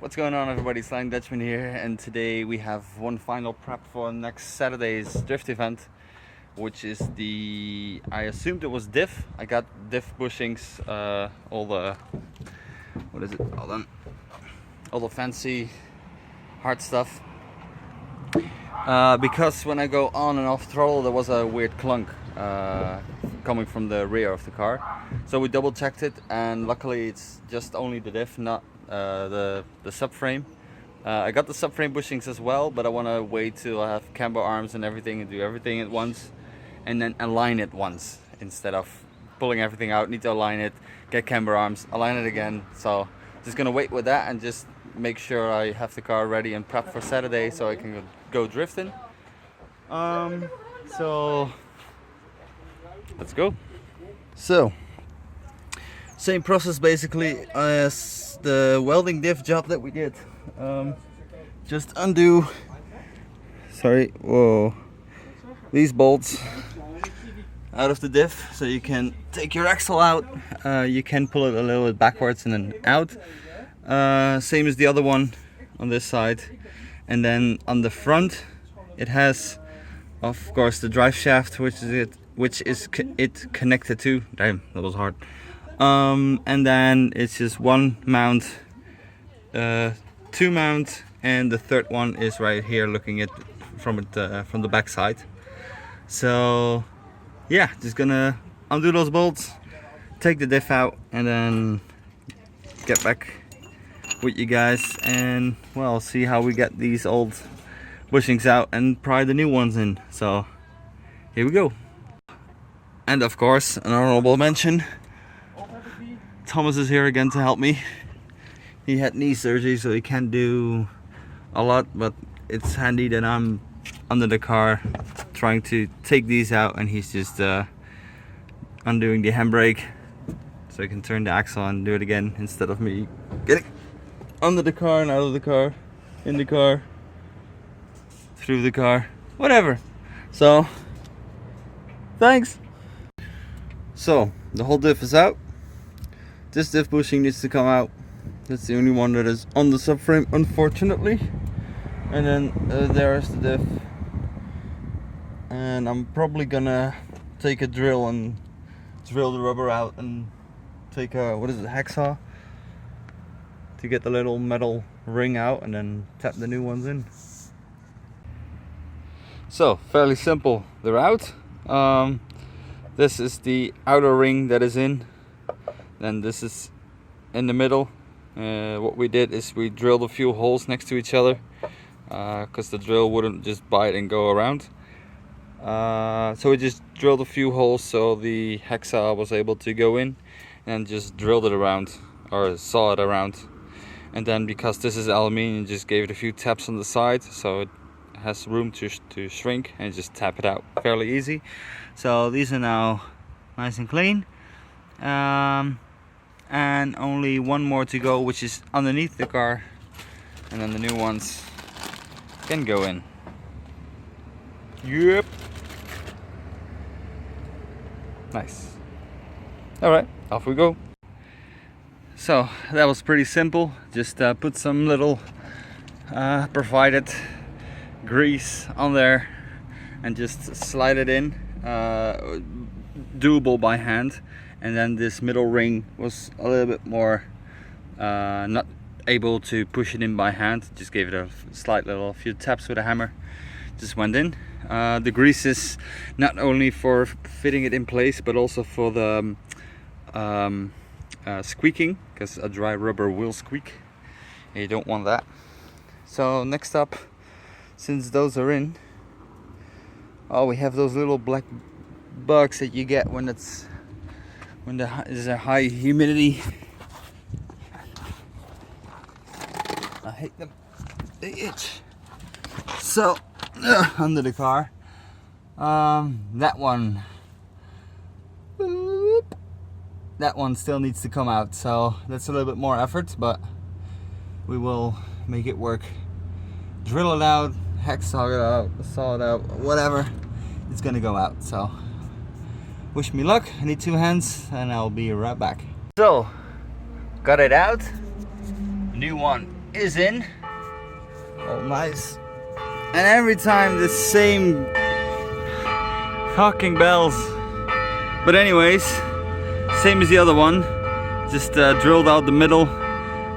What's going on, everybody? Slang Dutchman here, and today we have one final prep for next Saturday's drift event, which is the, I assumed it was diff. I got diff bushings, all the, what is it, all the fancy hard stuff, because when I go on and off throttle there was a weird clunk coming from the rear of the car, so we double checked it, and luckily it's just only the diff, not the subframe. I got the subframe bushings as well, but I want to wait till I have camber arms and everything and do everything at once and then align it once instead of pulling everything out. Need to align it, get camber arms, align it again. So just gonna wait with that and just make sure I have the car ready and prepped for Saturday so I can go drifting. So let's go. So same process basically as the welding diff job that we did. Just undo, these bolts out of the diff so you can take your axle out. You can pull it a little bit backwards and then out. Same as the other one on this side. And then on the front it has, of course, the drive shaft, which is it connected to. Damn, that was hard. And then it's just one mount, two mounts, and the third one is right here, looking at from the back side. So yeah, just gonna undo those bolts, take the diff out, and then get back with you guys and, well, see how we get these old bushings out and pry the new ones in. So here we go. And of course, an honorable mention, Thomas is here again to help me. He had knee surgery, so he can't do a lot, but it's handy that I'm under the car trying to take these out, and he's just undoing the handbrake so I can turn the axle and do it again instead of me getting under the car and out of the car, in the car, through the car, whatever. So thanks. So the whole diff is out. This diff bushing needs to come out. That's the only one that is on the subframe, unfortunately. And then there's the diff. And I'm probably gonna take a drill and drill the rubber out and take a, hacksaw, to get the little metal ring out and then tap the new ones in. So fairly simple, they're out. This is the outer ring that is in. Then this is in the middle. What we did is we drilled a few holes next to each other because the drill wouldn't just bite and go around. So we just drilled a few holes so the hacksaw was able to go in, and just drilled it around, or saw it around. And then, because this is aluminium, just gave it a few taps on the side so it has room to shrink, and just tap it out fairly easy. So these are now nice and clean. And only one more to go, which is underneath the car, and then the new ones can go in. Yep. Nice. Alright, off we go. So that was pretty simple. Just put some little provided grease on there and just slide it in. Doable by hand. And then this middle ring was a little bit more not able to push it in by hand. Just gave it a few taps with a hammer. Just went in. The grease is not only for fitting it in place, but also for the squeaking, because a dry rubber will squeak. And you don't want that. So next up, since those are in, we have those little black bugs that you get when there's a high humidity. I hate them. They itch. So under the car, that one still needs to come out. So that's a little bit more effort, but we will make it work. Drill it out, hacksaw it out, saw it out, whatever. It's gonna go out. So wish me luck. I need 2 hands and I'll be right back. So got it out. New one is in. Oh, nice. And every time the same fucking bells. But anyways, same as the other one. Just drilled out the middle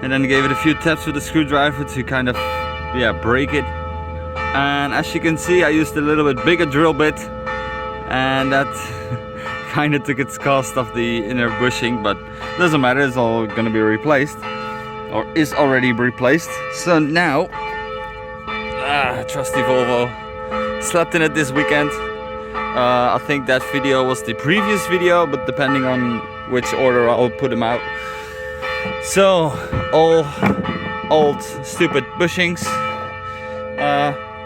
and then gave it a few taps with a screwdriver to kind of, yeah, break it. And as you can see, I used a little bit bigger drill bit, and that kind of took its cost of the inner bushing, but doesn't matter, it's all gonna be replaced, or is already replaced. So now, trusty Volvo, slept in it this weekend. I think that video was the previous video, but depending on which order I'll put them out. So, all old stupid bushings,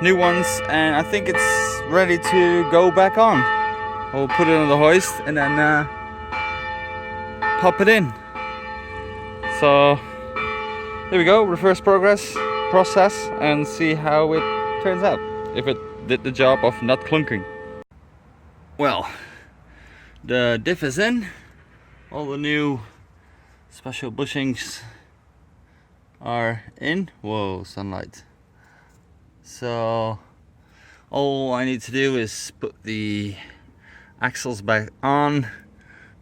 new ones, and I think it's ready to go back on. We'll put it on the hoist and then pop it in. So there we go, reverse process, and see how it turns out, if it did the job of not clunking. Well, the diff is in, all the new special bushings are in. Whoa, sunlight. So all I need to do is put the axles back on,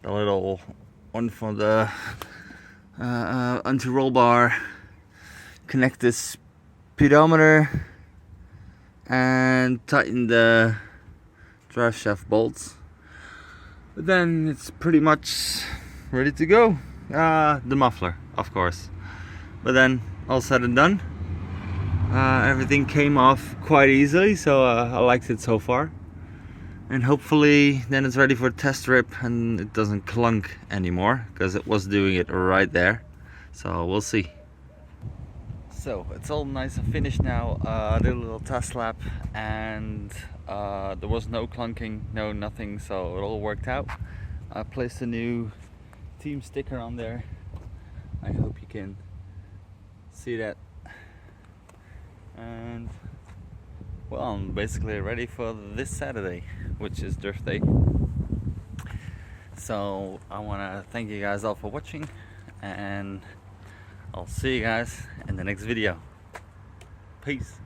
the little one for the anti-roll bar, connect this speedometer, and tighten the drive shaft bolts. But then it's pretty much ready to go. The muffler, of course. But then all said and done, everything came off quite easily, so I liked it so far. And hopefully then it's ready for a test rip and it doesn't clunk anymore, because it was doing it right there. So we'll see. So it's all nice and finished now. Did a little test lap, and there was no clunking, no nothing, so it all worked out. I placed a new team sticker on there. I hope you can see that. And well, I'm basically ready for this Saturday, which is Dirt Day. So I want to thank you guys all for watching, and I'll see you guys in the next video. Peace.